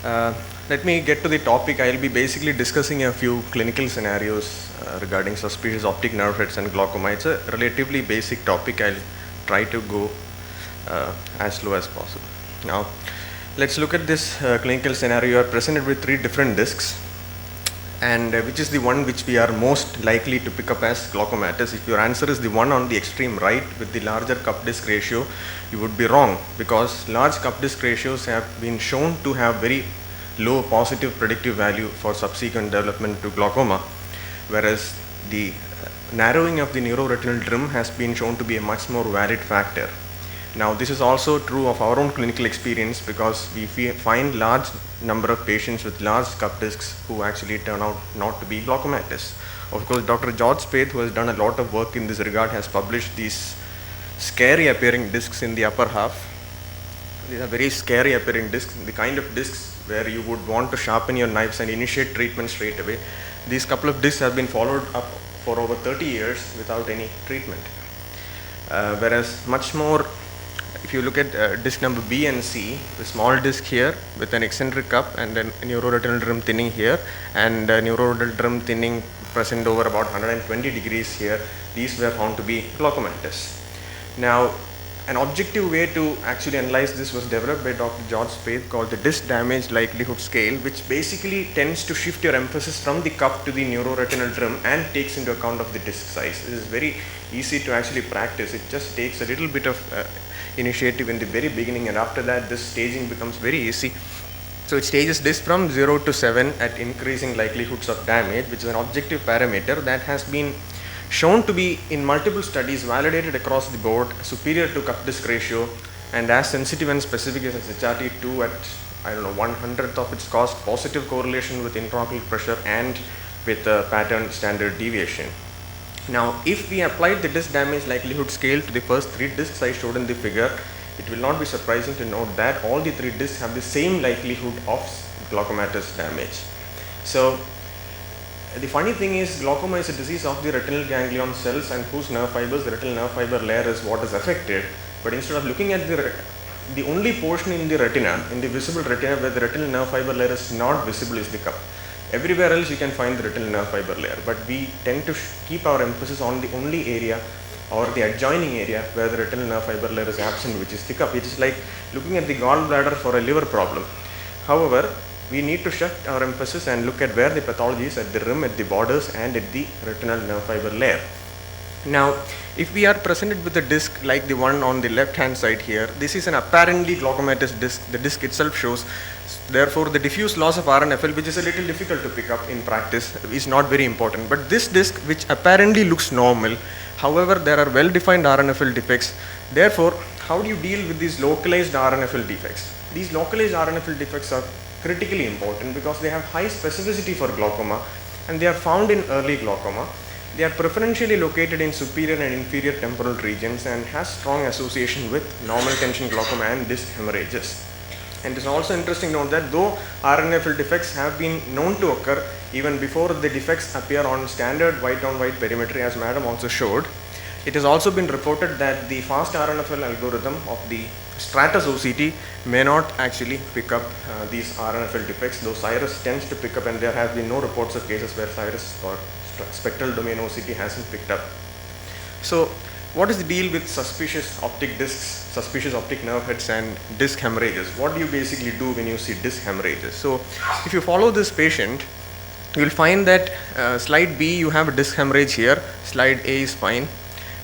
Uh, Let me get to the topic. I'll be basically discussing a few clinical scenarios regarding suspicious optic nerve hits and glaucoma. It's a relatively basic topic. I'll try to go as slow as possible. Now, let's look at this clinical scenario. You are presented with three different discs, and which is the one which we are most likely to pick up as glaucomatous. If your answer is the one on the extreme right with the larger cup disc ratio, you would be wrong, because large cup disc ratios have been shown to have very low positive predictive value for subsequent development to glaucoma, whereas the narrowing of the neuroretinal trim has been shown to be a much more valid factor. Now, this is also true of our own clinical experience, because we find large number of patients with large cup discs who actually turn out not to be glaucomatous. Of course, Dr. George Spaeth, who has done a lot of work in this regard, has published these scary appearing discs in the upper half. These are very scary appearing discs, the kind of discs where you would want to sharpen your knives and initiate treatment straight away. These couple of discs have been followed up for over 30 years without any treatment. Whereas much more, if you look at disc number B and C, the small disc here with an eccentric cup and then neuroretinal trim thinning here, and neuroretinal trim thinning present over about 120 degrees here, these were found to be glaucomatous. Now, an objective way to actually analyze this was developed by Dr. George Spaeth, called the disc damage likelihood scale, which basically tends to shift your emphasis from the cup to the neuroretinal trim and takes into account of the disc size. This is very easy to actually practice. It just takes a little bit of initiative in the very beginning, and after that this staging becomes very easy. So it stages this from 0 to 7 at increasing likelihoods of damage, which is an objective parameter that has been shown to be in multiple studies validated across the board superior to cup disc ratio, and as sensitive and specific as HRT2 at 1/100th of its cost, positive correlation with intraocular pressure and with pattern standard deviation. Now, if we applied the disc damage likelihood scale to the first three discs I showed in the figure, it will not be surprising to note that all the three discs have the same likelihood of glaucomatous damage. So, the funny thing is, glaucoma is a disease of the retinal ganglion cells, and whose nerve fibers, the retinal nerve fiber layer, is what is affected. But instead of looking at the only portion in the retina, in the visible retina where the retinal nerve fiber layer is not visible, is the cup. Everywhere else you can find the retinal nerve fiber layer, but we tend to keep our emphasis on the only area or the adjoining area where the retinal nerve fiber layer is absent, which is the cup. It is like looking at the gallbladder for a liver problem. However, we need to shift our emphasis and look at where the pathology is, at the rim, at the borders, and at the retinal nerve fiber layer. Now, if we are presented with a disc like the one on the left hand side here, this is an apparently glaucomatous disc. The disc itself shows, therefore the diffuse loss of RNFL, which is a little difficult to pick up in practice, is not very important. But this disc, which apparently looks normal, however there are well defined RNFL defects. Therefore, how do you deal with these localized RNFL defects? These localized RNFL defects are critically important because they have high specificity for glaucoma, and they are found in early glaucoma. They are preferentially located in superior and inferior temporal regions and has strong association with normal tension glaucoma and disc hemorrhages. And it is also interesting to note that though RNFL defects have been known to occur even before the defects appear on standard white on white perimetry, as Madam also showed, it has also been reported that the fast RNFL algorithm of the Stratus OCT may not actually pick up these RNFL defects, though CIRRUS tends to pick up, and there have been no reports of cases where CIRRUS or spectral domain OCT hasn't picked up. So, what is the deal with suspicious optic discs, suspicious optic nerve hits, and disc hemorrhages? What do you basically do when you see disc hemorrhages? So, if you follow this patient, you will find that slide B you have a disc hemorrhage here, slide A is fine,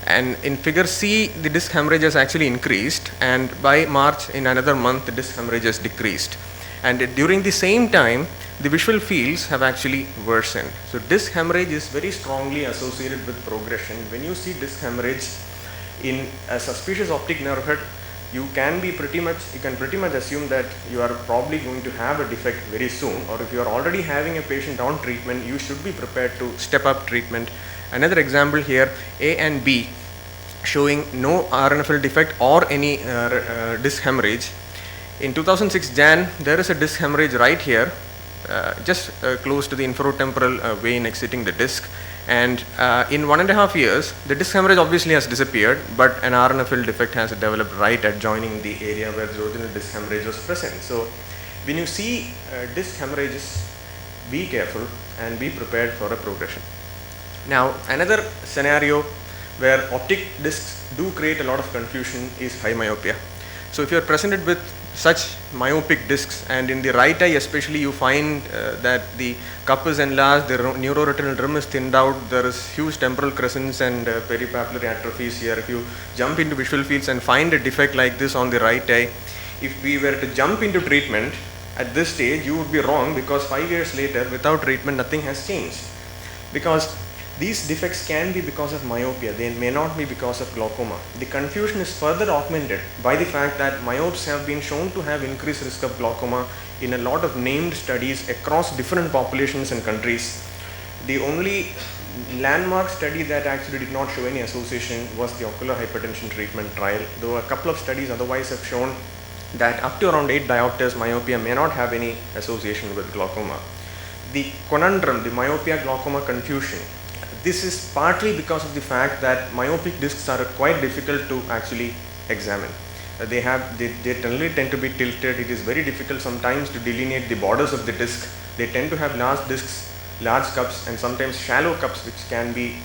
and in figure C the disc hemorrhage has actually increased, and by March, in another month, the disc hemorrhage has decreased, and during the same time the visual fields have actually worsened. So disc hemorrhage is very strongly associated with progression. When you see disc hemorrhage in a suspicious optic nerve hit, you can pretty much assume that you are probably going to have a defect very soon, or if you are already having a patient on treatment, you should be prepared to step up treatment. Another example here, A and B, showing no RNFL defect or any disc hemorrhage. In 2006 Jan, there is a disc hemorrhage right here, just close to the inferotemporal vein exiting the disc, and in 1.5 years the disc hemorrhage obviously has disappeared, but an RNFL defect has developed right adjoining the area where the original disc hemorrhage was present. So When you see disc hemorrhages, be careful and be prepared for a progression. Now, another scenario where optic discs do create a lot of confusion is high myopia. So if you are presented with such myopic discs, and in the right eye especially, you find that the cup is enlarged, the neuroretinal rim is thinned out, there is huge temporal crescents and peripapillary atrophies here. If you jump into visual fields and find a defect like this on the right eye, if we were to jump into treatment at this stage, you would be wrong, because 5 years later, without treatment, nothing has changed. Because these defects can be because of myopia, they may not be because of glaucoma. The confusion is further augmented by the fact that myopes have been shown to have increased risk of glaucoma in a lot of named studies across different populations and countries. The only landmark study that actually did not show any association was the ocular hypertension treatment trial, though a couple of studies otherwise have shown that up to around 8 diopters myopia may not have any association with glaucoma. The conundrum, the myopia glaucoma confusion, this is partly because of the fact that myopic discs are quite difficult to actually examine. They generally tend to be tilted. It is very difficult sometimes to delineate the borders of the disc. They tend to have large discs, large cups, and sometimes shallow cups, which can be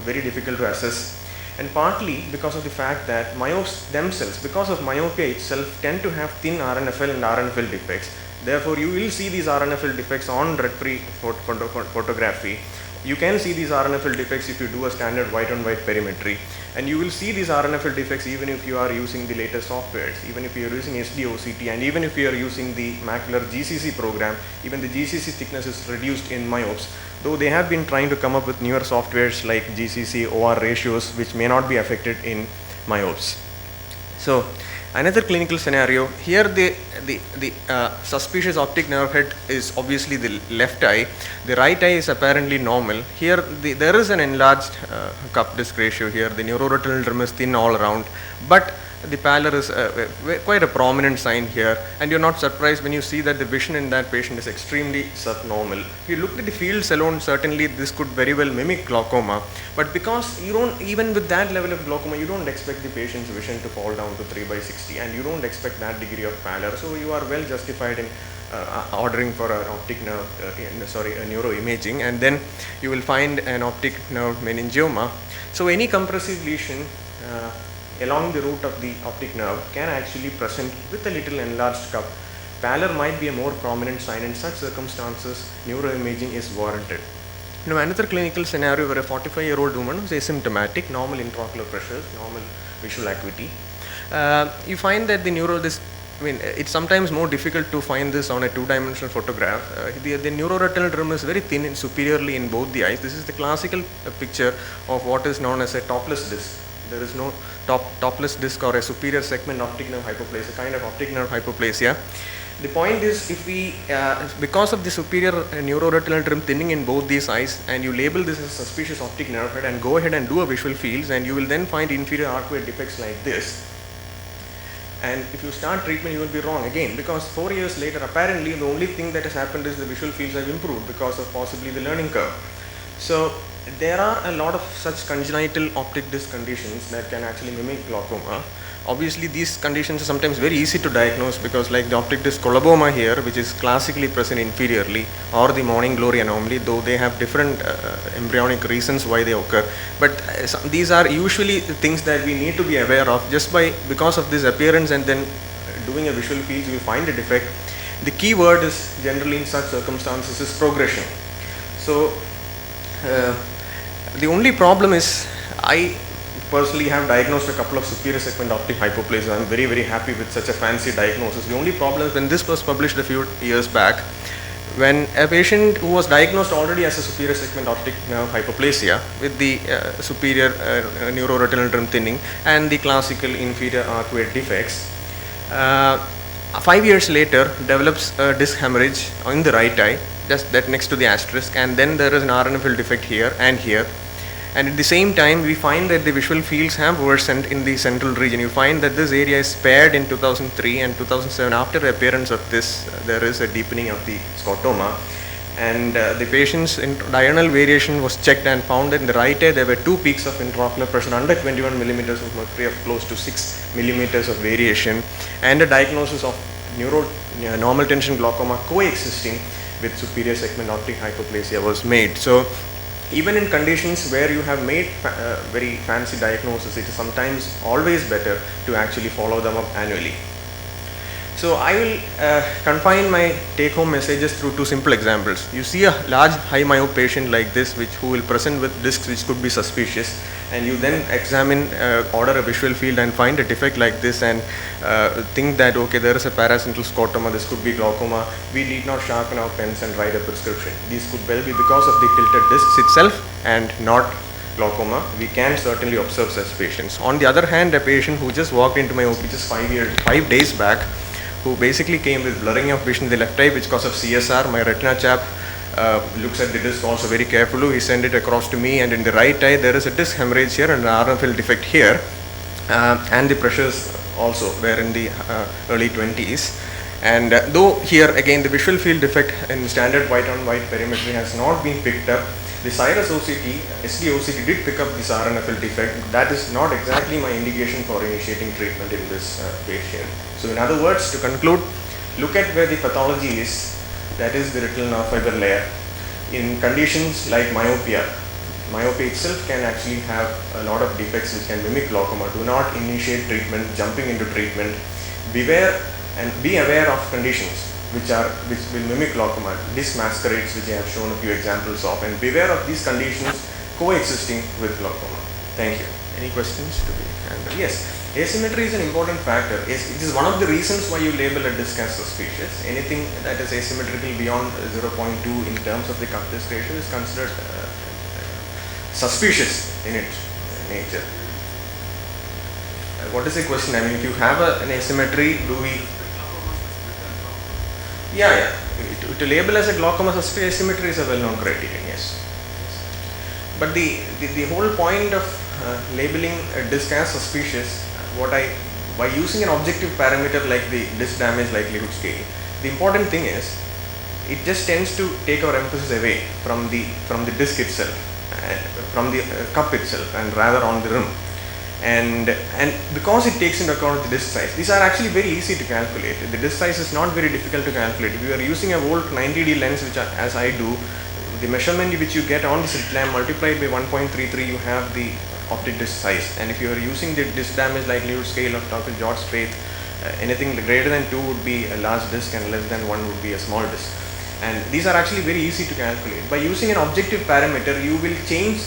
very difficult to assess. And partly because of the fact that myopes themselves, because of myopia itself, tend to have thin RNFL and RNFL defects. Therefore, you will see these RNFL defects on red-free photography. You can see these RNFL defects if you do a standard white-on-white perimetry, and you will see these RNFL defects even if you are using the latest softwares, even if you are using SD-OCT, and even if you are using the macular GCC program. Even the GCC thickness is reduced in myopes, though they have been trying to come up with newer softwares like GCC OR ratios, which may not be affected in myopes. So another clinical scenario here, the suspicious optic nerve head is obviously the left eye. The right eye is apparently normal. Here there is an enlarged cup disc ratio here. The neuroretinal rim is thin all around, but the pallor is quite a prominent sign here, and you're not surprised when you see that the vision in that patient is extremely subnormal. If you look at the fields alone, certainly this could very well mimic glaucoma, but because you don't, even with that level of glaucoma, you don't expect the patient's vision to fall down to 3/60, and you don't expect that degree of pallor, so you are well justified in ordering for an optic nerve, a neuroimaging, and then you will find an optic nerve meningioma. So any compressive lesion along the root of the optic nerve can actually present with a little enlarged cup. Pallor might be a more prominent sign. In such circumstances, neuroimaging is warranted. Now, another clinical scenario where a 45-year-old woman who is asymptomatic, normal intraocular pressures, normal visual acuity, you find that it's sometimes more difficult to find this on a two-dimensional photograph. The neuroretinal rim is very thin and superiorly in both the eyes. This is the classical picture of what is known as a topless disc. There is no topless disc or a superior segment optic nerve hypoplasia, kind of optic nerve hypoplasia. The point is, if we, because of the superior neuroretinal rim thinning in both these eyes, and you label this as suspicious optic nerve head and go ahead and do a visual fields, and you will then find inferior arcuate defects like this. And if you start treatment, you will be wrong again, because 4 years later, apparently the only thing that has happened is the visual fields have improved because of possibly the learning curve. So there are a lot of such congenital optic disc conditions that can actually mimic glaucoma. Obviously, these conditions are sometimes very easy to diagnose, because like the optic disc coloboma here, which is classically present inferiorly, or the morning glory anomaly, though they have different embryonic reasons why they occur. But these are usually things that we need to be aware of. Just because of this appearance and then doing a visual field, you will find a defect. The key word is generally in such circumstances is progression. So the only problem is, I personally have diagnosed a couple of superior segment optic hypoplasia. I'm very, very happy with such a fancy diagnosis. The only problem is, when this was published a few years back, when a patient who was diagnosed already as a superior segment optic nerve hypoplasia with the superior neuroretinal rim thinning and the classical inferior arcuate defects, 5 years later develops a disc hemorrhage in the right eye, just that next to the asterisk, and then there is an RNFL defect here and here. And at the same time, we find that the visual fields have worsened in the central region. You find that this area is spared in 2003 and 2007. After the appearance of this, there is a deepening of the scotoma. And the patient's diurnal variation was checked and found that in the right eye there were 2 peaks of intraocular pressure under 21 millimeters of mercury of close to 6 millimeters of variation, and a diagnosis of normal tension glaucoma coexisting with superior segment optic hyperplasia was made. So even in conditions where you have made very fancy diagnosis, it is sometimes always better to actually follow them up annually. So I will confine my take-home messages through two simple examples. You see a large high myope patient like this, who will present with discs which could be suspicious, and you then examine, order a visual field and find a defect like this, and think that okay, there is a paracentral scotoma, this could be glaucoma. We need not sharpen our pens and write a prescription. These could well be because of the tilted discs itself and not glaucoma. We can certainly observe such patients. On the other hand, a patient who just walked into my OP just 5 days back, who basically came with blurring of vision in the left eye which cause of CSR. My retina chap looks at the disc also very carefully. He sent it across to me, and in the right eye there is a disc hemorrhage here and an RNFL defect here, and the pressures also were in the early 20s. And though here again the visual field defect in standard white on white perimetry has not been picked up, the Cyrus OCT, SD OCT did pick up this RNFL defect. That is not exactly my indication for initiating treatment in this patient. So in other words, to conclude, look at where the pathology is, that is the retinal nerve fiber layer. In conditions like myopia, myopia itself can actually have a lot of defects which can mimic glaucoma. Do not initiate treatment, jumping into treatment. Beware and be aware of conditions which will mimic glaucoma, disc masquerades which I have shown a few examples of, and beware of these conditions coexisting with glaucoma. Thank you. Any questions to be handled? Yes, asymmetry is an important factor. It is one of the reasons why you label a disc as suspicious. Anything that is asymmetrical beyond 0.2 in terms of the cup disc ratio is considered suspicious in its nature. What is the question? I mean, if you have an asymmetry, do we... Yeah. To label as a glaucoma suspicious, asymmetry is a well-known criterion, yes. But the whole point of labeling a disc as suspicious, by using an objective parameter like the disc damage likelihood scale, the important thing is it just tends to take our emphasis away from the disc itself, from the cup itself, and rather on the rim. And because it takes into account the disc size, these are actually very easy to calculate. The disc size is not very difficult to calculate. If you are using a Volt 90D lens, which as I do, the measurement which you get on the slit lamp multiplied by 1.33, you have the optic disc size. And if you are using the disc damage likelihood scale of Dr. George Spaeth, anything greater than 2 would be a large disc and less than 1 would be a small disc. And these are actually very easy to calculate. By using an objective parameter, you will change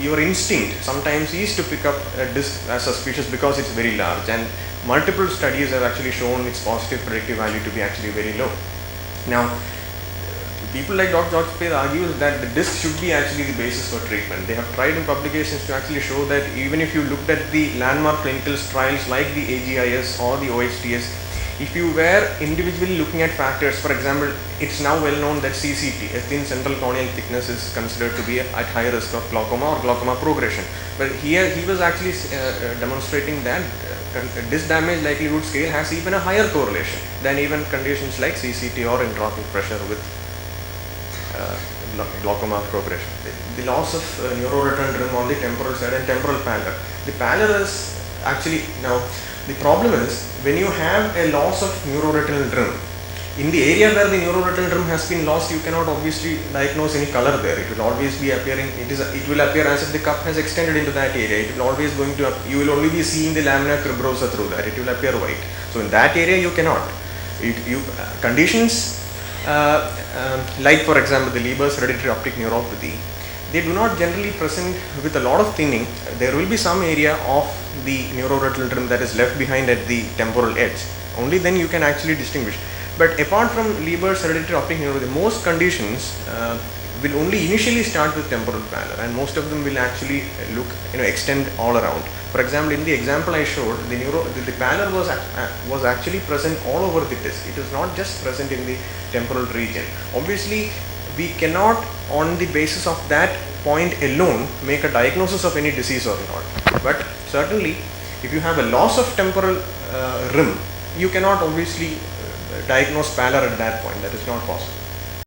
your instinct sometimes is to pick up a disc as suspicious because it's very large, and multiple studies have actually shown its positive predictive value to be actually very low. Now, people like Dr. George Spaeth argues that the disc should be actually the basis for treatment. They have tried in publications to actually show that even if you looked at the landmark clinical trials like the AGIS or the OHTS, if you were individually looking at factors, for example, it's now well known that CCT, a thin central corneal thickness, is considered to be at high risk of glaucoma or glaucoma progression. But here he was actually demonstrating that disc damage likelihood scale has even a higher correlation than even conditions like CCT or intraocular pressure with glaucoma progression. The loss of neuroretinal rim on the temporal side and temporal pallor. The pallor is actually now. The problem is when you have a loss of neuroretinal rim, in the area where the neuroretinal rim has been lost, you cannot obviously diagnose any color there. It will always be appearing, it will appear as if the cup has extended into that area. It will always you will only be seeing the lamina cribrosa through that. It will appear white. So in that area you cannot. Conditions like for example the Leber's hereditary optic neuropathy, they do not generally present with a lot of thinning. There will be some area of the neuroretinal rim that is left behind at the temporal edge. Only then you can actually distinguish. But apart from Leber's hereditary optic neuropathy, most conditions will only initially start with temporal pallor, and most of them will actually extend all around. For example, in the example I showed, the pallor was actually present all over the disc. It was not just present in the temporal region. Obviously, we cannot, on the basis of that point alone, make a diagnosis of any disease or not. But certainly, if you have a loss of temporal rim, you cannot obviously diagnose pallor at that point. That is not possible.